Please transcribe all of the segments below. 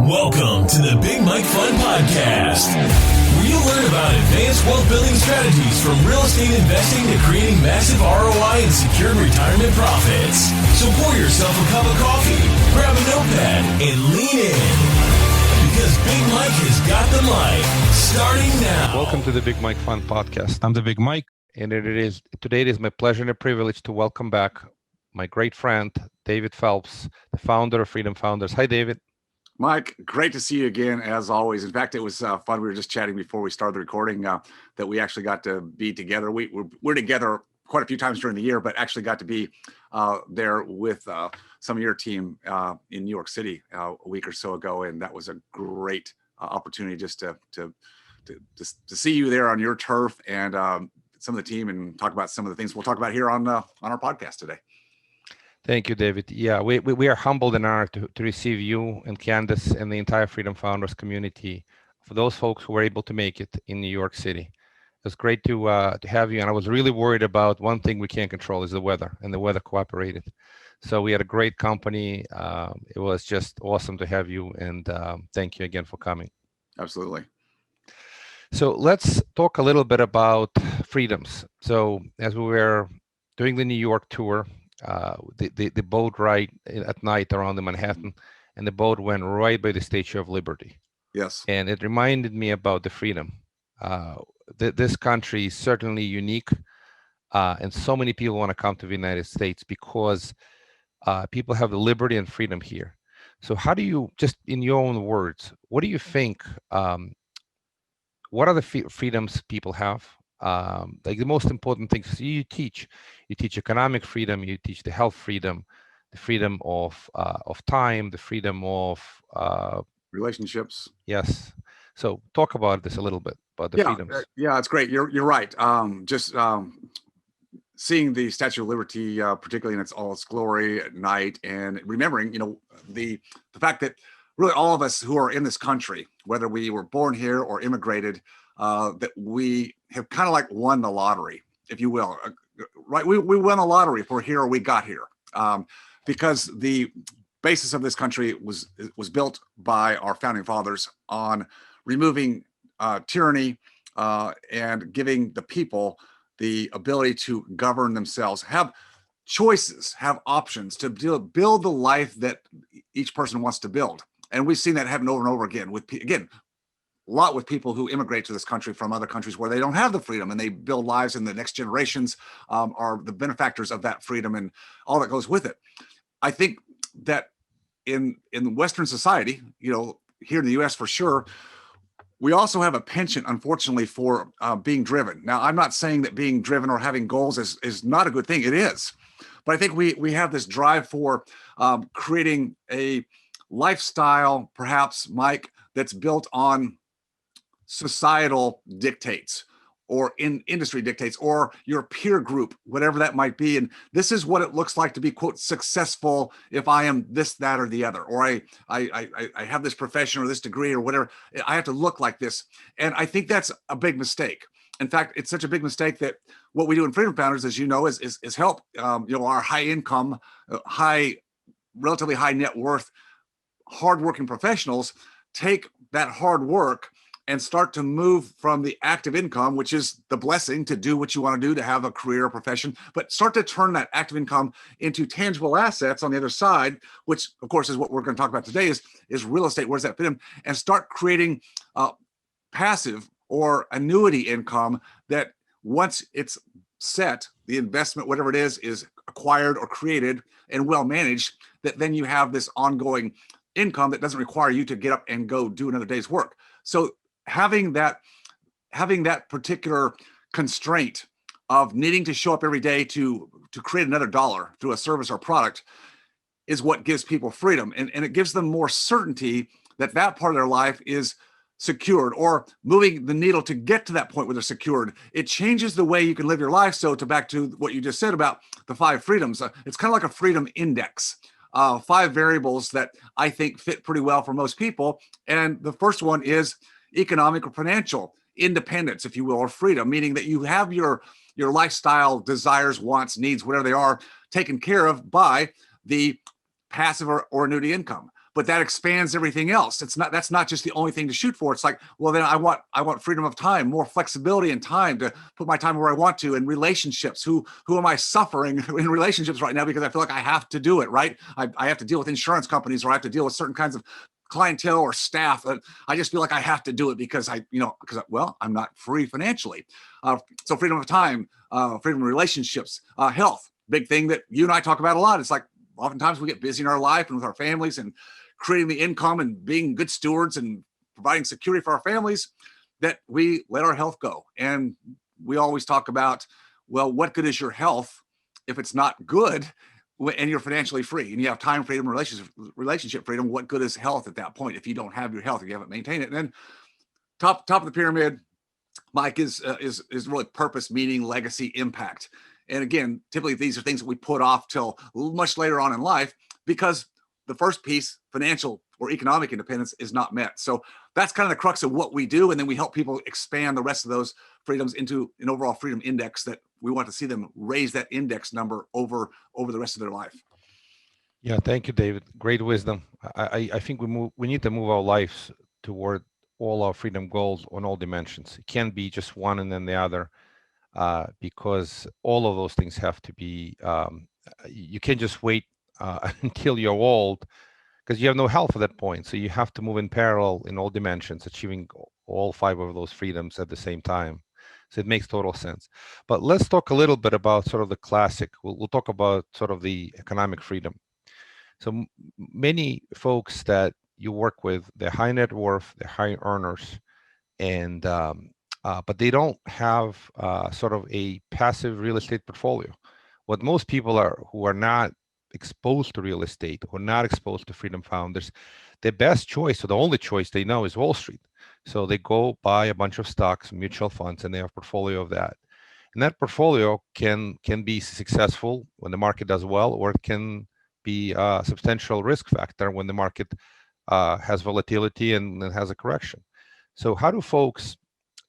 Welcome to the Big Mike Fun Podcast, where you'll learn about advanced wealth building strategies from real estate investing to creating massive ROI and secured retirement profits. So pour yourself a cup of coffee, grab a notepad, and lean in. Because Big Mike has got the mic, starting now. Welcome to the Big Mike Fun Podcast. I'm the Big Mike, and today it is my pleasure and a privilege to welcome back my great friend, David Phelps, the founder of Freedom Founders. Hi, David. Mike, great to see you again, as always. In fact, it was fun. We were just chatting before we started the recording that we actually got to be together. We're together quite a few times during the year, but actually got to be there with some of your team in New York City a week or so ago, and that was a great opportunity just to see you there on your turf and some of the team, and talk about some of the things we'll talk about here on our podcast today. Thank you, David. Yeah, we are humbled and honored to receive you and Candace and the entire Freedom Founders community. For those folks who were able to make it in New York City, it's great to have you. And I was really worried about one thing we can't control is the weather, and the weather cooperated. So we had a great company. It was just awesome to have you, and thank you again for coming. Absolutely. So let's talk a little bit about freedoms. So as we were doing the New York tour, the boat ride at night around the Manhattan, and the boat went right by the Statue of Liberty. Yes. And it reminded me about the freedom. This country is certainly unique, and so many people want to come to the United States because people have the liberty and freedom here. So how do you, just in your own words, what do you think, what are the freedoms people have? Like the most important things you teach economic freedom, you teach the health freedom, the freedom of time, the freedom of relationships. Yes. So talk about this a little bit, about the freedoms. Yeah, it's great. You're right. Seeing the Statue of Liberty, particularly in all its glory at night, and remembering, the fact that really all of us who are in this country, whether we were born here or immigrated, that we have kind of like won the lottery, if you will, right? We won the lottery if we're here or we got here, because the basis of this country was built by our founding fathers on removing tyranny and giving the people the ability to govern themselves, have choices, have options to build the life that each person wants to build. And we've seen that happen over and over again a lot with people who immigrate to this country from other countries where they don't have the freedom, and they build lives, and the next generations are the benefactors of that freedom and all that goes with it. I think that in Western society, here in the US for sure, we also have a penchant, unfortunately, for being driven. Now, I'm not saying that being driven or having goals is not a good thing. It is. But I think we have this drive for creating a lifestyle, perhaps, Mike, that's built on societal dictates or in industry dictates or your peer group, whatever that might be. And this is what it looks like to be, quote, successful if I am this, that, or the other, or I have this profession or this degree or whatever. I have to look like this. And I think that's a big mistake. In fact, it's such a big mistake that what we do in Freedom Founders, as you know, is help our high income, relatively high net worth, hardworking professionals take that hard work and start to move from the active income, which is the blessing to do what you want to do, to have a career or profession, but start to turn that active income into tangible assets on the other side, which of course is what we're going to talk about today is real estate. Where does that fit in? And start creating passive or annuity income that once it's set, the investment, whatever it is acquired or created and well managed, that then you have this ongoing income that doesn't require you to get up and go do another day's work. So having that particular constraint of needing to show up every day to create another dollar through a service or product is what gives people freedom. And it gives them more certainty that part of their life is secured, or moving the needle to get to that point where they're secured. It changes the way you can live your life. So back to what you just said about the 5 freedoms, it's kind of like a freedom index. 5 variables that I think fit pretty well for most people. And the first one is economic or financial independence, if you will, or freedom, meaning that you have your lifestyle desires, wants, needs, whatever they are, taken care of by the passive or annuity income. but that expands everything else. That's not just the only thing to shoot for. It's like, well, then I want freedom of time, more flexibility in time to put my time where I want to. And relationships, who am I suffering in relationships right now because I feel like I have to do it, right? I have to deal with insurance companies, or I have to deal with certain kinds of clientele or staff. I just feel like I have to do it because I'm not free financially. So freedom of time, freedom of relationships, health, big thing that you and I talk about a lot. It's like oftentimes we get busy in our life and with our families and creating the income and being good stewards and providing security for our families, that we let our health go. And we always talk about, well, what good is your health if it's not good and you're financially free and you have time freedom, relationship freedom? What good is health at that point if you don't have your health, if you haven't maintained it? And then top of the pyramid, Mike, is really purpose, meaning, legacy, impact. And again, typically these are things that we put off till much later on in life because the first piece, financial or economic independence, is not met. So that's kind of the crux of what we do. And then we help people expand the rest of those freedoms into an overall freedom index that we want to see them raise that index number over the rest of their life. Yeah, thank you, David. Great wisdom. I think we need to move our lives toward all our freedom goals on all dimensions. It can't be just one and then the other, because all of those things have to be. You can't just wait until you're old, because you have no health at that point. So you have to move in parallel in all dimensions, achieving all 5 of those freedoms at the same time. So it makes total sense. But let's talk a little bit about sort of the classic. We'll talk about sort of the economic freedom. So many folks that you work with, they're high net worth, they're high earners, and but they don't have sort of a passive real estate portfolio. What most people who are not exposed to real estate or not exposed to Freedom Founders, their best choice, or the only choice they know, is Wall Street. So they go buy a bunch of stocks, mutual funds, and they have a portfolio of that. And that portfolio can be successful when the market does well, or it can be a substantial risk factor when the market has volatility and has a correction. So how do folks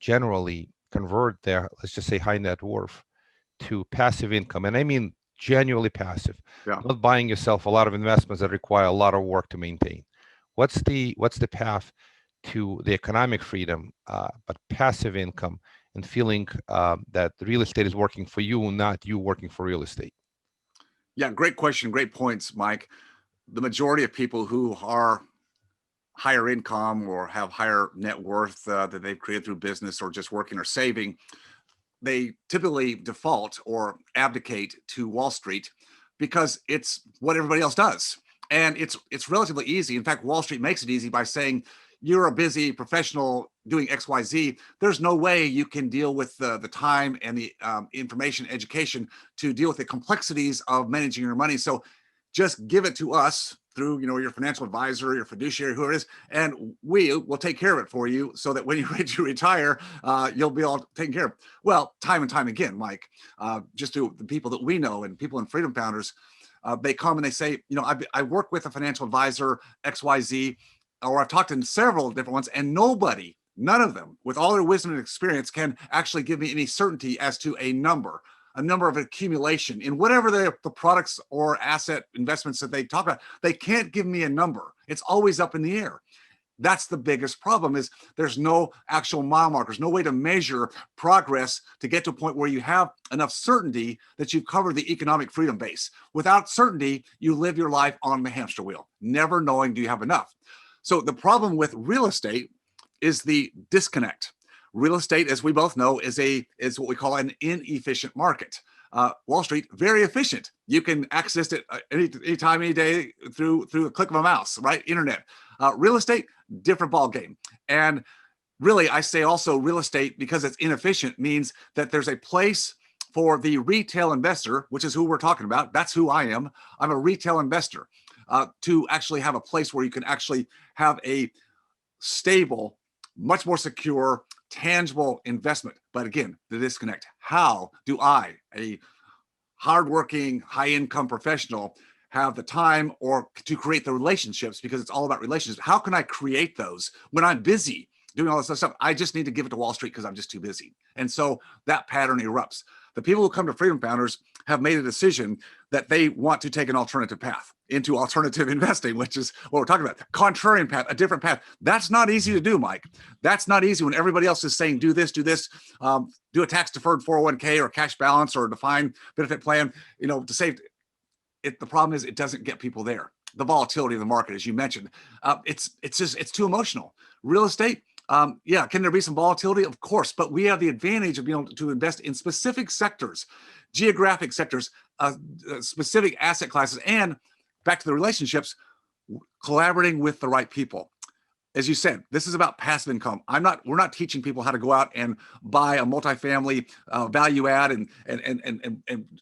generally convert their, let's just say, high net worth to passive income? And I mean genuinely passive, not buying yourself a lot of investments that require a lot of work to maintain. What's the path to the economic freedom, but passive income, and feeling that real estate is working for you, not you working for real estate? Yeah, great question. Great points, Mike. The majority of people who are higher income or have higher net worth that they've created through business or just working or saving, they typically default or abdicate to Wall Street because it's what everybody else does. And it's relatively easy. In fact, Wall Street makes it easy by saying, you're a busy professional doing XYZ. There's no way you can deal with the time and the information, education to deal with the complexities of managing your money. So just give it to us through your financial advisor, your fiduciary, whoever it is, and we will take care of it for you so that when you're ready to retire, you'll be all taken care of. Well, time and time again, Mike, just to the people that we know and people in Freedom Founders, they come and they say, I work with a financial advisor, XYZ, or I've talked to several different ones, and none of them, with all their wisdom and experience, can actually give me any certainty as to a number of accumulation in whatever the products or asset investments that they talk about. They can't give me a number. It's always up in the air. That's the biggest problem, is there's no actual mile markers, no way to measure progress to get to a point where you have enough certainty that you've covered the economic freedom base. Without certainty, you live your life on the hamster wheel, never knowing, do you have enough? So the problem with real estate is the disconnect. Real estate, as we both know, is what we call an inefficient market. Wall Street, very efficient. You can access it anytime, any day through a click of a mouse, right? Internet. Real estate, different ball game. And really, I say also real estate, because it's inefficient, means that there's a place for the retail investor, which is who we're talking about. That's who I am. I'm a retail investor, to actually have a place where you can actually have a stable, much more secure, tangible investment. But again, the disconnect. How do I, a hardworking, high-income professional, have the time or to create the relationships? Because it's all about relationships. How can I create those when I'm busy doing all this stuff? I just need to give it to Wall Street because I'm just too busy. And so that pattern erupts. The people who come to Freedom Founders have made a decision that they want to take an alternative path into alternative investing, which is what we're talking about. Contrarian path, a different path. That's not easy to do, Mike. That's not easy when everybody else is saying, do this, do a tax deferred 401k or cash balance or a defined benefit plan, to save it. The problem is it doesn't get people there. The volatility of the market, as you mentioned, it's too emotional. Real estate, can there be some volatility? Of course, but we have the advantage of being able to invest in specific sectors, geographic sectors, specific asset classes, and back to the relationships, collaborating with the right people. As you said, this is about passive income. We're not teaching people how to go out and buy a multifamily value add and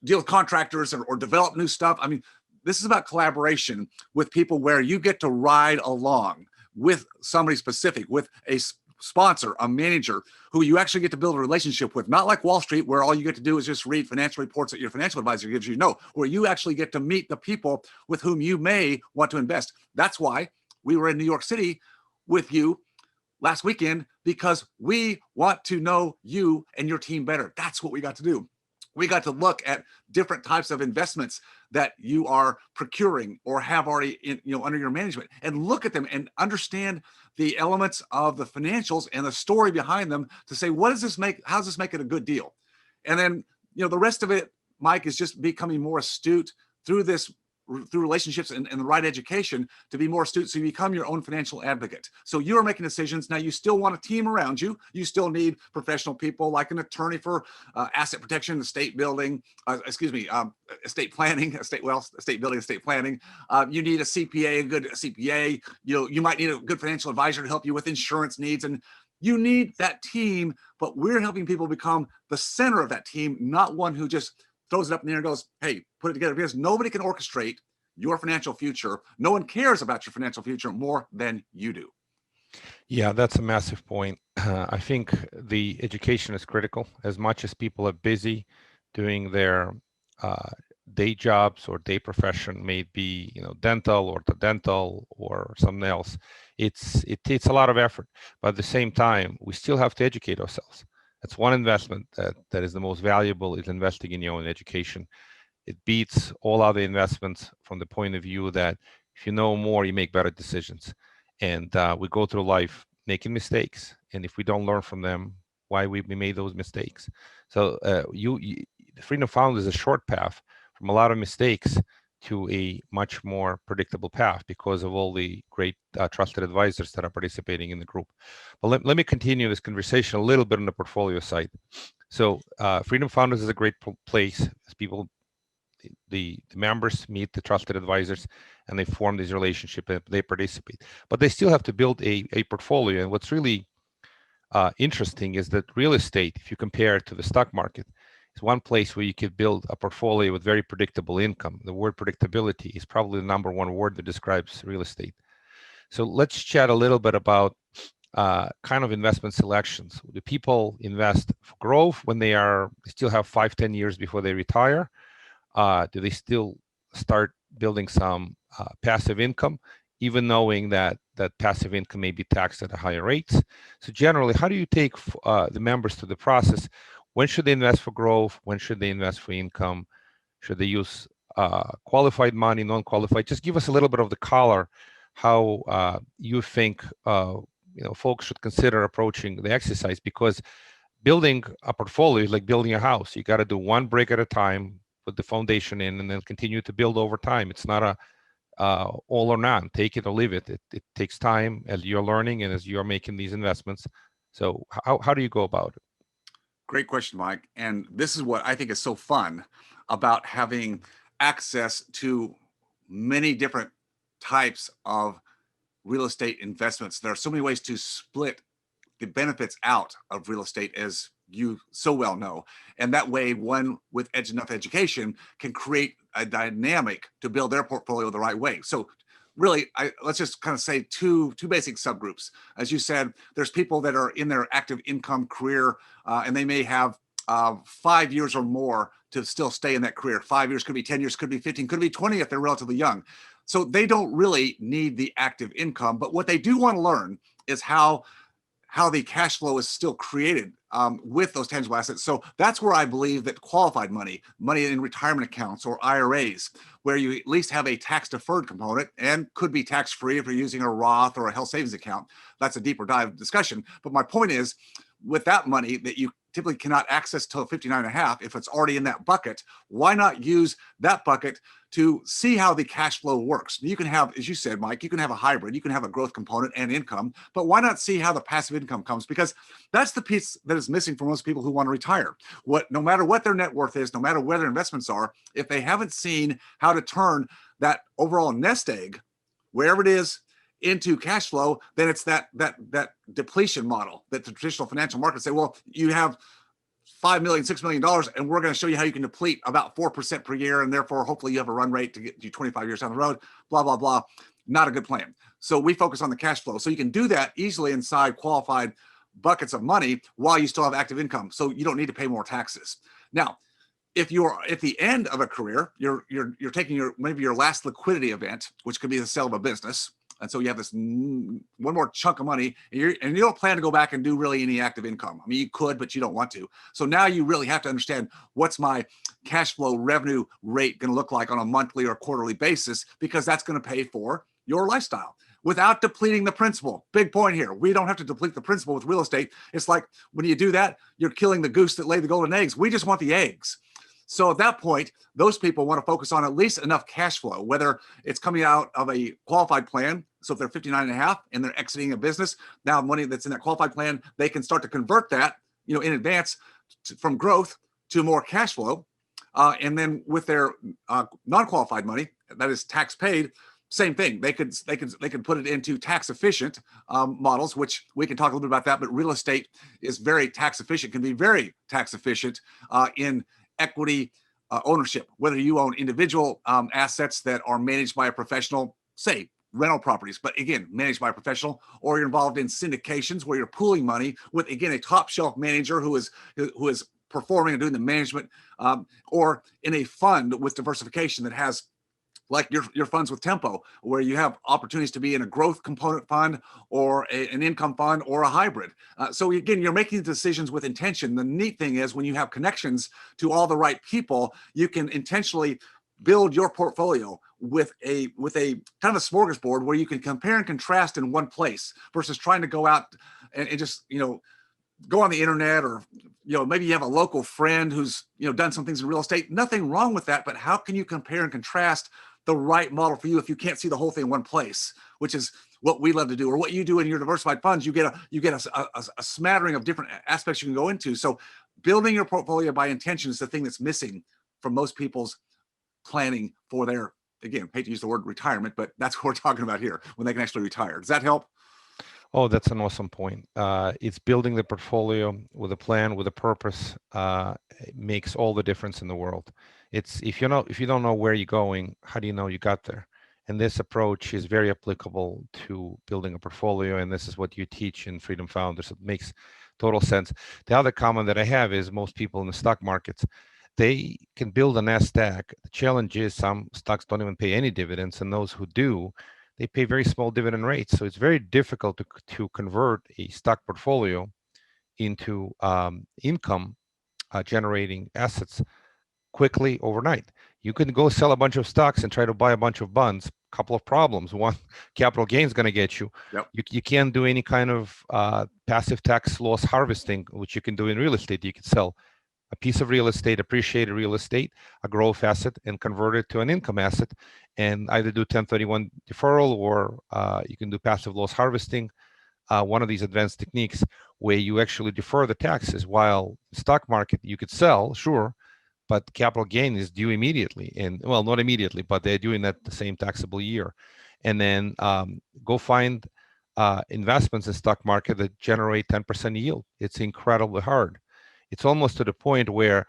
deal with contractors or develop new stuff. I mean, this is about collaboration with people where you get to ride along with somebody specific, with a sponsor, a manager who you actually get to build a relationship with, not like Wall Street, where all you get to do is just read financial reports that your financial advisor gives you. No, where you actually get to meet the people with whom you may want to invest. That's why we were in New York City with you last weekend, because we want to know you and your team better. That's what we got to do. We got to look at different types of investments that you are procuring or have already under your management, and look at them and understand the elements of the financials and the story behind them to say, how does this make it a good deal? And then, the rest of it, Mike, is just becoming more astute through relationships and the right education to be more astute, so you become your own financial advocate. So you are making decisions. Now, you still want a team around you. You still need professional people like an attorney for asset protection, estate building, estate planning, estate building, estate planning. You need a CPA, a good CPA. You might need a good financial advisor to help you with insurance needs. And you need that team, but we're helping people become the center of that team, not one who just throws it up in the air and goes, hey, put it together, because nobody can orchestrate your financial future. No one cares about your financial future more than you do. Yeah, that's a massive point. I think the education is critical. As much as people are busy doing their day jobs or day profession, may be dental or dental or something else, it takes a lot of effort. But at the same time, we still have to educate ourselves. That's one investment that is the most valuable, is investing in your own education. It beats all other investments from the point of view that if you know more, you make better decisions. And we go through life making mistakes. And if we don't learn from them, why we made those mistakes. So the Freedom Found is a short path from a lot of mistakes to a much more predictable path because of all the great trusted advisors that are participating in the group. But let me continue this conversation a little bit on the portfolio side. So Freedom Founders is a great place as people, the members meet the trusted advisors and they form this relationship and they participate. But they still have to build a portfolio. And what's really interesting is that real estate, if you compare it to the stock market, is one place where you could build a portfolio with very predictable income. The word predictability is probably the number one word that describes real estate. So let's chat a little bit about kind of investment selections. Do people invest for growth when they still have 5-10 years before they retire? Do they still start building some passive income, even knowing that passive income may be taxed at a higher rates? So generally, how do you take the members through the process? When should they invest for growth? When should they invest for income? Should they use qualified money, non-qualified? Just give us a little bit of the color, how you think folks should consider approaching the exercise, because building a portfolio is like building a house. You got to do one brick at a time, put the foundation in, and then continue to build over time. It's not a all or none, take it or leave it. It takes time as you're learning and as you're making these investments. So how do you go about it? Great question, Mike. And this is what I think is so fun about having access to many different types of real estate investments. There are so many ways to split the benefits out of real estate, as you so well know. And that way, one with enough education can create a dynamic to build their portfolio the right way. So really, let's just kind of say two basic subgroups. As you said, there's people that are in their active income career, and they may have 5 years or more to still stay in that career. 5 years, could be 10 years, could be 15, could be 20 if they're relatively young. So they don't really need the active income. But what they do want to learn is how the cash flow is still created with those tangible assets. So that's where I believe that qualified money in retirement accounts or IRAs, where you at least have a tax deferred component and could be tax free if you're using a Roth or a health savings account. That's a deeper dive discussion. But my point is, with that money that you typically cannot access till 59 and a half, if it's already in that bucket, why not use that bucket to see how the cash flow works? You can have, as you said, Mike, you can have a hybrid, you can have a growth component and income, but why not see how the passive income comes? Because that's the piece that is missing for most people who want to retire. No matter what their net worth is, no matter where their investments are, if they haven't seen how to turn that overall nest egg, wherever it is, into cash flow, then it's that depletion model that the traditional financial markets say, well, you have $5 million, $6 million, and we're going to show you how you can deplete about 4% per year, and therefore hopefully you have a run rate to get you 25 years down the road, blah, blah, blah. Not a good plan. So we focus on the cash flow. So you can do that easily inside qualified buckets of money while you still have active income. So you don't need to pay more taxes. Now, if you're at the end of a career, you're taking maybe your last liquidity event, which could be the sale of a business. And so you have this one more chunk of money, and you don't plan to go back and do really any active income. I mean, you could, but you don't want to. So now you really have to understand, what's my cash flow revenue rate going to look like on a monthly or quarterly basis, because that's going to pay for your lifestyle without depleting the principal. Big point here. We don't have to deplete the principal with real estate. It's like when you do that, you're killing the goose that laid the golden eggs. We just want the eggs. So at that point, those people want to focus on at least enough cash flow, whether it's coming out of a qualified plan. So if they're 59 and a half and they're exiting a business, now money that's in that qualified plan, they can start to convert that, in advance from growth to more cash flow. And then with their non-qualified money, that is tax paid, same thing. They could put it into tax efficient models, which we can talk a little bit about that. But real estate is very tax efficient, can be very tax efficient in equity ownership, whether you own individual assets that are managed by a professional, say rental properties, but again, managed by a professional, or you're involved in syndications where you're pooling money with, again, a top shelf manager who is performing and doing the management, or in a fund with diversification that has, like your funds with Tempo, where you have opportunities to be in a growth component fund or an income fund or a hybrid. So again, you're making decisions with intention. The neat thing is, when you have connections to all the right people, you can intentionally build your portfolio with a kind of a smorgasbord where you can compare and contrast in one place versus trying to go out and just, go on the internet, or maybe you have a local friend who's done some things in real estate. Nothing wrong with that, but how can you compare and contrast the right model for you if you can't see the whole thing in one place, which is what we love to do, or what you do in your diversified funds? You get a smattering of different aspects you can go into. So building your portfolio by intention is the thing that's missing from most people's planning for their, again, hate to use the word retirement, but that's what we're talking about here, when they can actually retire. Does that help? Oh, that's an awesome point. It's building the portfolio with a plan, with a purpose. It makes all the difference in the world. It's if you don't know where you're going, how do you know you got there? And this approach is very applicable to building a portfolio, and this is what you teach in Freedom Founders. It makes total sense. The other comment that I have is, most people in the stock markets, they can build a nest stack. The challenge is, some stocks don't even pay any dividends, and those who do, they pay very small dividend rates. So it's very difficult to convert a stock portfolio into income generating assets quickly overnight. You can go sell a bunch of stocks and try to buy a bunch of bonds. Couple of problems. One, capital gain is going to get you. Yep. You can't do any kind of passive tax loss harvesting, which you can do in real estate. You can sell a piece of real estate, appreciated real estate, a growth asset, and convert it to an income asset, and either do 1031 deferral, or you can do passive loss harvesting, one of these advanced techniques where you actually defer the taxes. While stock market, you could sell, sure, but capital gain is due immediately, and well, not immediately, but they're doing that the same taxable year. And then go find investments in stock market that generate 10% yield. It's incredibly hard. It's almost to the point where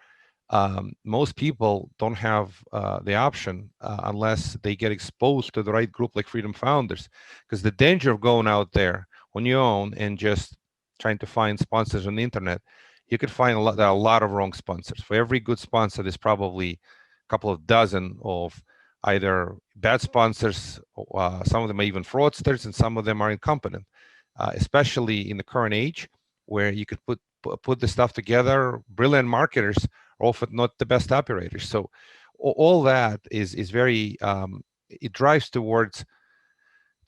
most people don't have the option unless they get exposed to the right group like Freedom Founders. Because the danger of going out there on your own and just trying to find sponsors on the internet, you could find there are a lot of wrong sponsors. For every good sponsor, there's probably a couple of dozen of either bad sponsors, some of them are even fraudsters, and some of them are incompetent, especially in the current age where you could put put the stuff together. Brilliant marketers are often not the best operators. So all that is very, it drives towards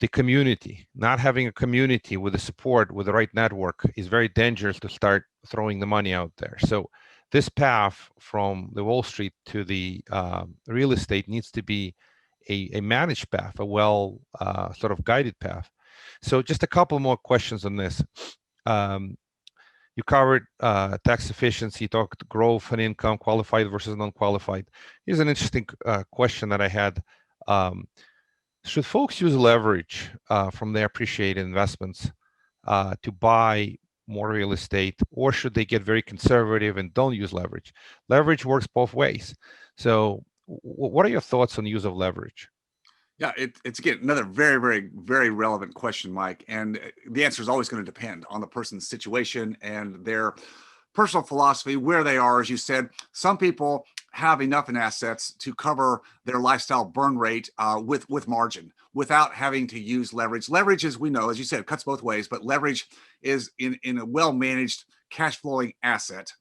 the community. Not having a community with the support, with the right network, is very dangerous to start throwing the money out there. So this path from the Wall Street to the real estate needs to be a managed path, a well sort of guided path. So just a couple more questions on this. You covered tax efficiency, talked growth and income, qualified versus non-qualified. Here's an interesting question that I had. Should folks use leverage from their appreciated investments to buy more real estate, or should they get very conservative and don't use leverage? Leverage works both ways. So what are your thoughts on the use of leverage? Yeah, it's again another very, very, very relevant question, Mike. And the answer is always going to depend on the person's situation and their personal philosophy, where they are. As you said, some people have enough in assets to cover their lifestyle burn rate with margin without having to use leverage. Leverage, as we know, as you said, cuts both ways, but leverage is in a well-managed cash flowing asset.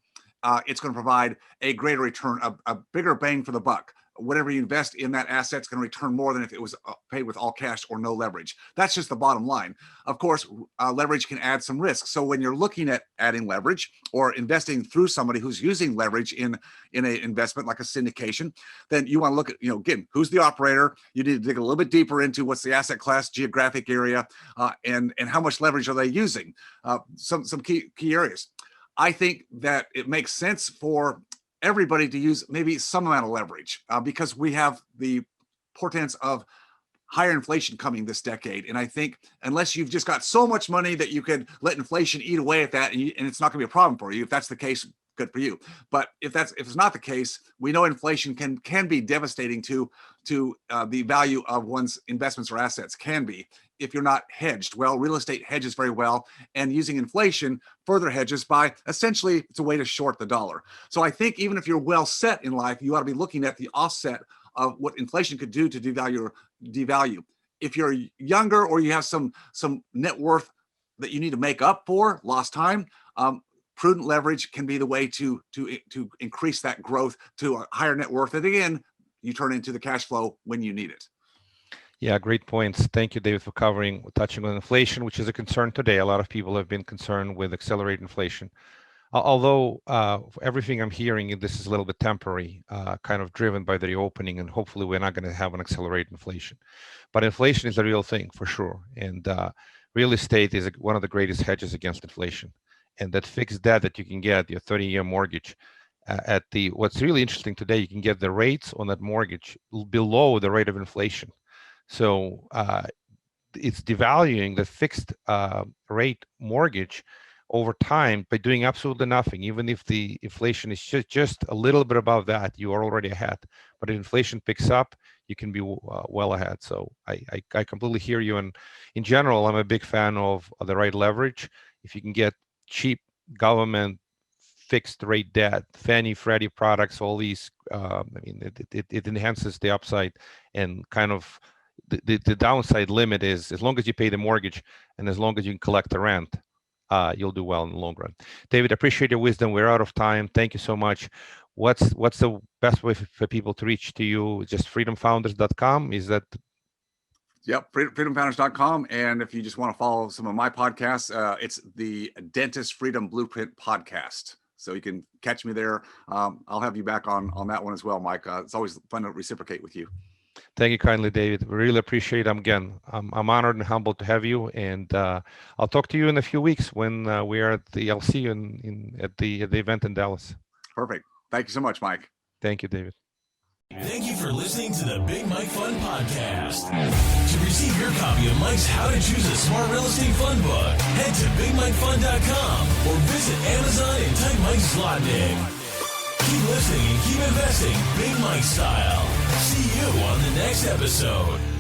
It's going to provide a greater return, a bigger bang for the buck. Whatever you invest in that asset is going to return more than if it was paid with all cash or no leverage. That's just the bottom line. Of course, leverage can add some risk. So when you're looking at adding leverage or investing through somebody who's using leverage in an investment like a syndication, then you want to look at, again, who's the operator? You need to dig a little bit deeper into what's the asset class, geographic area, and how much leverage are they using? Some key areas. I think that it makes sense for everybody to use maybe some amount of leverage because we have the portents of higher inflation coming this decade. And I think unless you've just got so much money that you could let inflation eat away at that, and it's not going to be a problem for you. If that's the case, good for you. But if it's not the case, we know inflation can be devastating to the value of one's investments or assets can be if you're not hedged. Well, real estate hedges very well, and using inflation further hedges by essentially it's a way to short the dollar. So I think even if you're well set in life, you ought to be looking at the offset of what inflation could do to devalue. If you're younger or you have some net worth that you need to make up for lost time, prudent leverage can be the way to increase that growth to a higher net worth. And again, you turn into the cash flow when you need it. Yeah, great points. Thank you, David, for touching on inflation, which is a concern today. A lot of people have been concerned with accelerated inflation. Although everything I'm hearing, this is a little bit temporary, kind of driven by the reopening, and hopefully we're not going to have an accelerated inflation. But inflation is a real thing for sure. And real estate is one of the greatest hedges against inflation. And that fixed debt that you can get, your 30-year mortgage, what's really interesting today, you can get the rates on that mortgage below the rate of inflation. So it's devaluing the fixed rate mortgage over time by doing absolutely nothing. Even if the inflation is just a little bit above that, you are already ahead. But if inflation picks up, you can be well ahead. So I completely hear you. And in general, I'm a big fan of the right leverage. If you can get cheap government fixed rate debt, Fannie, Freddie products, all these, it enhances the upside, and kind of the downside limit is as long as you pay the mortgage and as long as you can collect the rent, you'll do well in the long run. David, I appreciate your wisdom. We're out of time. Thank you so much. What's the best way for people to reach to you? Just freedomfounders.com? Is that? Yep, freedomfounders.com. And if you just want to follow some of my podcasts, it's the Dentist Freedom Blueprint podcast. So you can catch me there. I'll have you back on that one as well, Mike. It's always fun to reciprocate with you. Thank you kindly, David. We really appreciate it. Again, I'm honored and humbled to have you. And I'll talk to you in a few weeks when we are I'll see you at the event in Dallas. Perfect. Thank you so much, Mike. Thank you, David. Thank you for listening to the Big Mike Fund Podcast. To receive your copy of Mike's How to Choose a Smart Real Estate Fund book, head to BigMikeFund.com or visit Amazon and type Mike Zlotnick. Keep listening and keep investing Big Mike style. See you on the next episode.